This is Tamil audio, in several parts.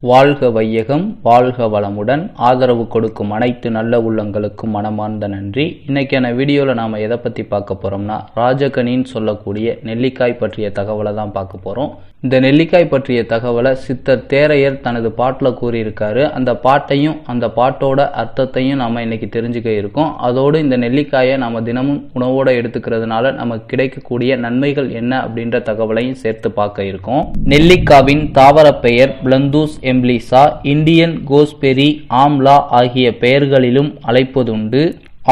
வாழ்க வையகம், வாழ்க வளமுடன். ஆதரவு கொடுக்கும் அனைத்து நல்ல உள்ளங்களுக்கும் மனமார்ந்த நன்றி. இன்னைக்கான வீடியோவில் நாம் எதை பற்றி பார்க்க போகிறோம்னா, ராஜகனின்னு சொல்லக்கூடிய நெல்லிக்காய் பற்றிய தகவலை தான் பார்க்க போகிறோம். இந்த நெல்லிக்காய் பற்றிய தகவலை சித்தர் தேரையர் தனது பாட்டில் கூறியிருக்காரு. அந்த பாட்டையும் அந்த பாட்டோட அர்த்தத்தையும் நாம் இன்னைக்கு தெரிஞ்சுக்க இருக்கோம். அதோடு இந்த நெல்லிக்காயை நாம் தினமும் உணவோடு எடுத்துக்கிறதுனால நமக்கு கிடைக்கக்கூடிய நன்மைகள் என்ன அப்படின்ற தகவலையும் சேர்த்து பார்க்க இருக்கோம். நெல்லிக்காவின் தாவர பெயர் பிளந்தூஸ் எம்லிசா, இந்தியன் கோஸ்பெரி, ஆம்லா ஆகிய பெயர்களிலும் அழைப்பதுண்டு.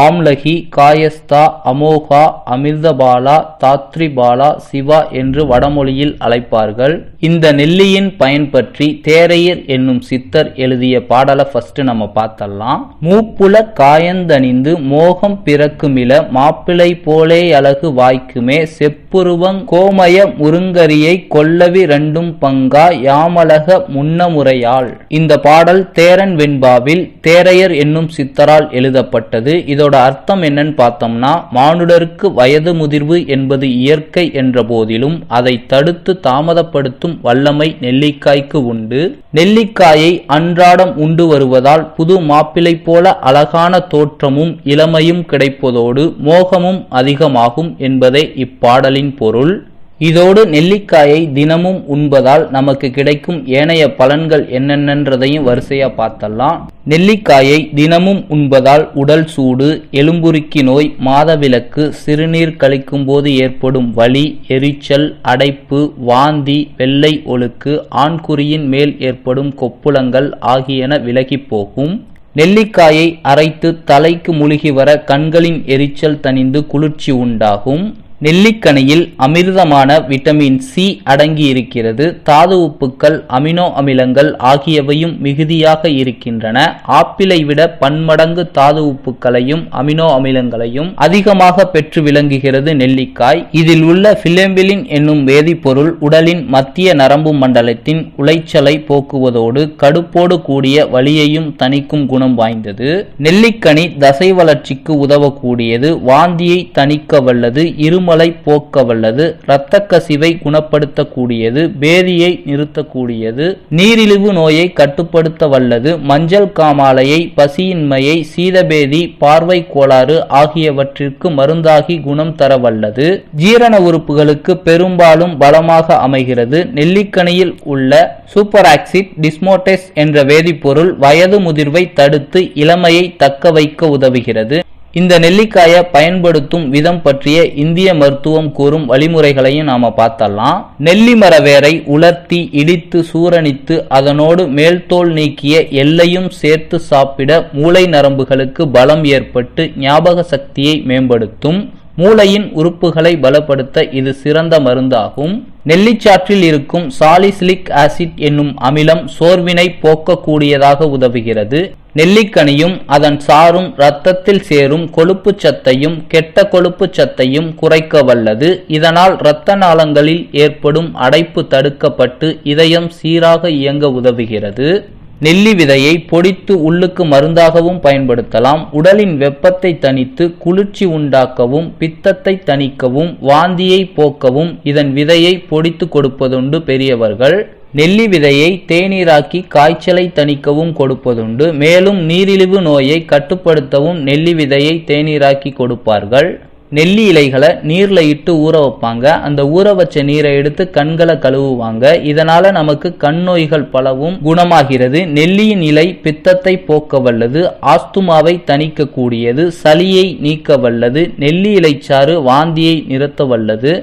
ஆம்லகி, காயஸ்தா, அமோகா, அமிர்தபாலா, தாத்ரிபாலா, சிவா என்று வடமொழியில் அழைப்பார்கள். இந்த நெல்லியின் பயன் பற்றி தேரையர் என்னும் சித்தர் எழுதிய பாடலை ஃபர்ஸ்ட் நம்ம பார்த்தலாம். மூப்புல காயந்தணிந்து மோகம் பிறக்குமில மாப்பிளை போலே அழகு வாய்க்குமே செப்புருவங் கோமய முருங்கரியை கொல்லவி ரெண்டும் பங்கா யாமலக முன்னமுறையாள். இந்த பாடல் தேரன் வெண்பாவில் தேரையர் என்னும் சித்தரால் எழுதப்பட்டது. இதோட அர்த்தம் என்னன்னு பார்த்தோம்னா, மானுடருக்கு வயது முதிர்வு என்பது இயற்கை என்ற போதிலும் அதை தடுத்து தாமதப்படுத்தும் வல்லமை நெல்லிக்காய்க்கு உண்டு. நெல்லிக்காயை அன்றாடம் உண்டு வருவதால் புது மாப்பிளை போல அழகான தோற்றமும் இளமையும் கிடைப்பதோடு மோகமும் அதிகமாகும் என்பதே இப்பாடலின் பொருள். இதோடு நெல்லிக்காயை தினமும் உண்பதால் நமக்கு கிடைக்கும் ஏனைய பலன்கள் என்னென்னன்றதையும் வரிசையா பார்த்தலாம். நெல்லிக்காயை தினமும் உண்பதால் உடல் சூடு, எலும்புருக்கி நோய், மாதவிலக்கு, சிறுநீர் கழிக்கும் போது ஏற்படும் வலி, எரிச்சல், அடைப்பு, வாந்தி, வெள்ளை ஒழுக்கு, ஆண்குறியின் மேல் ஏற்படும் கொப்புளங்கள் ஆகியன விலகி போகும். நெல்லிக்காயை அரைத்து தலைக்கு முழுகி வர கண்களின் எரிச்சல் தணிந்து குளிர்ச்சி உண்டாகும். நெல்லிக்கனியில் அமிர்தமான விட்டமின் சி அடங்கி இருக்கிறது. தாது உப்புக்கள், அமினோ அமிலங்கள் ஆகியவையும் மிகுதியாக இருக்கின்றன. ஆப்பிளை விட பன்மடங்கு தாது உப்புக்களையும் அமினோ அமிலங்களையும் அதிகமாக பெற்று விளங்குகிறது நெல்லிக்காய். இதில் உள்ள பிலெம்பிலின் என்னும் வேதிப்பொருள் உடலின் மத்திய நரம்பு மண்டலத்தின் உளைச்சலை போக்குவதோடு கடுப்போடு கூடிய வலியையும் தணிக்கும் குணம் வாய்ந்தது. நெல்லிக்கனி தசை வளர்ச்சிக்கு உதவக்கூடியது. வாந்தியை தணிக்க வல்லது, இருமலை போக்க வல்லது, இரத்த கசிவை குணப்படுத்தக்கூடியது, பேதியை நிறுத்தக்கூடியது, நீரிழிவு நோயை கட்டுப்படுத்த வல்லது, மஞ்சள் காமாலையை, பசியின்மையை, சீதபேதி, பார்வை கோளாறு ஆகியவற்றிற்கு மருந்தாகி குணம் தர வல்லது. ஜீரண உறுப்புகளுக்கு பெரும்பாலும் பலமாக அமைகிறது. நெல்லிக்கனியில் உள்ள சூப்பர் ஆக்சிட் டிஸ்மோடேஸ் என்ற வேதிப்பொருள் வயது முதிர்வை தடுத்து இளமையை தக்க வைக்க உதவுகிறது. இந்த நெல்லிக்காயை பயன்படுத்தும் விதம் பற்றிய இந்திய மருத்துவம் கூறும் வழிமுறைகளையும் நாம பார்த்தலாம். நெல்லி மர வேரை உலர்த்தி இடித்து சூரணித்து அதனோடு மேல்தோல் நீக்கிய எல்லையும் சேர்த்து சாப்பிட மூளை நரம்புகளுக்கு பலம் ஏற்பட்டு ஞாபக சக்தியை மேம்படுத்தும். மூளையின் உறுப்புகளை பலப்படுத்த இது சிறந்த மருந்தாகும். நெல்லிச்சாற்றில் இருக்கும் சாலிசிலிக் ஆசிட் என்னும் அமிலம் சோர்வினை போக்கக்கூடியதாக உதவுகிறது. நெல்லிக்கனியும் அதன் சாறும் இரத்தத்தில் சேரும் கொழுப்பு சத்தையும் கெட்ட கொழுப்பு சத்தையும் குறைக்க வல்லது. இதனால் இரத்த நாளங்களில் ஏற்படும் அடைப்பு தடுக்கப்பட்டு இதயம் சீராக இயங்க உதவுகிறது. நெல்லி விதையை பொடித்து உள்ளுக்கு மருந்தாகவும் பயன்படுத்தலாம். உடலின் வெப்பத்தை தணித்து குளிர்ச்சி உண்டாக்கவும், பித்தத்தை தணிக்கவும், வாந்தியை போக்கவும் இதன் விதையை பொடித்து கொடுப்பதுண்டு பெரியவர்கள். நெல்லி விதையை தேநீராக்கி காய்ச்சலை தணிக்கவும் கொடுப்பதுண்டு. மேலும் நீரிழிவு நோயை கட்டுப்படுத்தவும் நெல்லி விதையை தேநீராக்கி கொடுப்பார்கள். நெல்லி இலைகளை நீர்ல இட்டு ஊற வைப்பாங்க. அந்த ஊற வச்ச நீரை எடுத்து கண்களை கழுவுவாங்க. இதனால நமக்கு கண் நோய்கள் பலவும் குணமாகிறது. நெல்லியின் இலை பித்தத்தை போக்க வல்லது, ஆஸ்துமாவை தணிக்க கூடியது, சளியை நீக்க வல்லது. நெல்லி இலைச்சாறு வாந்தியை நிறுத்த வல்லது.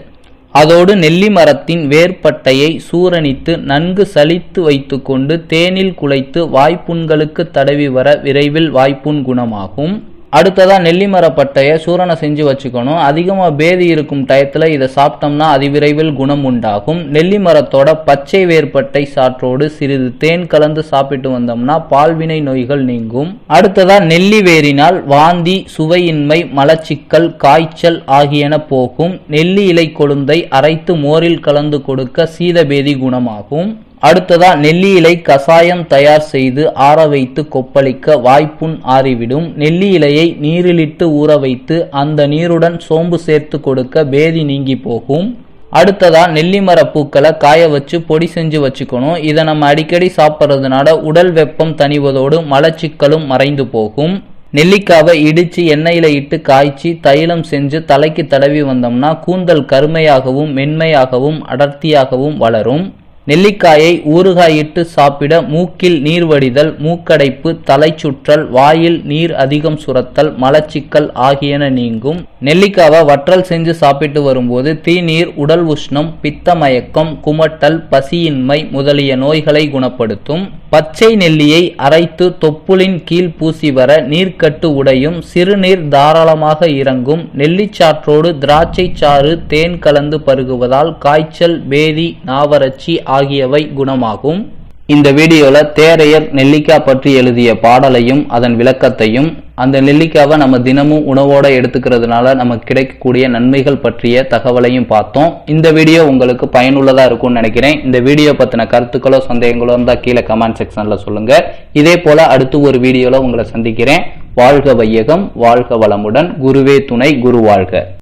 அதோடு நெல்லி மரத்தின் வேர்பட்டையை சூரணித்து நன்கு சலித்து வைத்துக்கொண்டு தேனில் குழைத்து வாய்ப்புண்களுக்கு தடவி வர விரைவில் வாய்ப்புண் குணமாகும். அடுத்ததா நெல்லி மரப்பட்டையை சூரணை செஞ்சு வச்சுக்கணும். அதிகமாக பேதி இருக்கும் டயத்தில் இதை சாப்பிட்டோம்னா அதிவிரைவில் குணம் உண்டாகும். நெல்லி மரத்தோட பச்சை வேர்பட்டை சாற்றோடு சிறிது தேன் கலந்து சாப்பிட்டு வந்தோம்னா பால்வினை நோய்கள் நீங்கும். அடுத்ததா நெல்லி வேரினால் வாந்தி, சுவையின்மை, மலச்சிக்கல், காய்ச்சல் ஆகியன போகும். நெல்லி இலை கொழுந்தை அரைத்து மோரில் கலந்து கொடுக்க சீதபேதி குணமாகும். அடுத்ததா நெல்லி இலை கசாயம் தயார் செய்து ஆற வைத்து கொப்பளிக்க வாய்ப்புண் ஆறிவிடும். நெல்லி இலையை நீரிலிட்டு ஊற வைத்து அந்த நீருடன் சோம்பு சேர்த்து கொடுக்க பேதி நீங்கி போகும். அடுத்ததா நெல்லி மர பூக்களை காய வச்சு பொடி செஞ்சு வச்சுக்கணும். இதை நம்ம அடிக்கடி சாப்பிட்றதுனால உடல் வெப்பம் தணிவதோடு மலச்சிக்கலும் மறைந்து போகும். நெல்லிக்காவை இடித்து எண்ணெயில் இட்டு காய்ச்சி தைலம் செஞ்சு தலைக்கு தடவி வந்தோம்னா கூந்தல் கருமையாகவும் மென்மையாகவும் அடர்த்தியாகவும் வளரும். நெல்லிக்காயை ஊறுகாயிட்டு சாப்பிட மூக்கில் நீர் வடிதல், மூக்கடைப்பு, தலைச்சுற்றல், வாயில் நீர் அதிகம் சுரத்தல், மலச்சிக்கல் ஆகியன நீங்கும். நெல்லிக்காவை வற்றல் செஞ்சு சாப்பிட்டு வரும்போது தீநீர், உடல் உஷ்ணம், பித்த மயக்கம், குமட்டல், பசியின்மை முதலிய நோய்களை குணப்படுத்தும். பச்சை நெல்லியை அரைத்து தொப்புளின் கீழ் பூசி வர நீர்க்கட்டு உடையும், சிறுநீர் தாராளமாக இறங்கும். நெல்லிச்சாற்றோடு திராட்சை சாறு, தேன் கலந்து பருகுவதால் காய்ச்சல், பேதி, நாவறட்சி ஆகியவை குணமாகும். இந்த வீடியோல தேரையர் நெல்லிக்காய் பற்றி எழுதிய பாடலையும் அதன் விளக்கத்தையும், அந்த நெல்லிக்காவை நம்ம தினமும் உணவோட எடுத்துக்கிறதுனால நமக்கு கிடைக்கக்கூடிய நன்மைகள் பற்றிய தகவலையும் பார்த்தோம். இந்த வீடியோ உங்களுக்கு பயனுள்ளதா இருக்கும்னு நினைக்கிறேன். இந்த வீடியோ பத்தின கருத்துக்களோ சந்தேகங்களோ இருந்தா கீழே கமெண்ட் செக்ஷன்ல சொல்லுங்க. இதே போல அடுத்து ஒரு வீடியோல உங்களை சந்திக்கிறேன். வாழ்க வையகம், வாழ்க வளமுடன், குருவே துணை, குரு வாழ்க.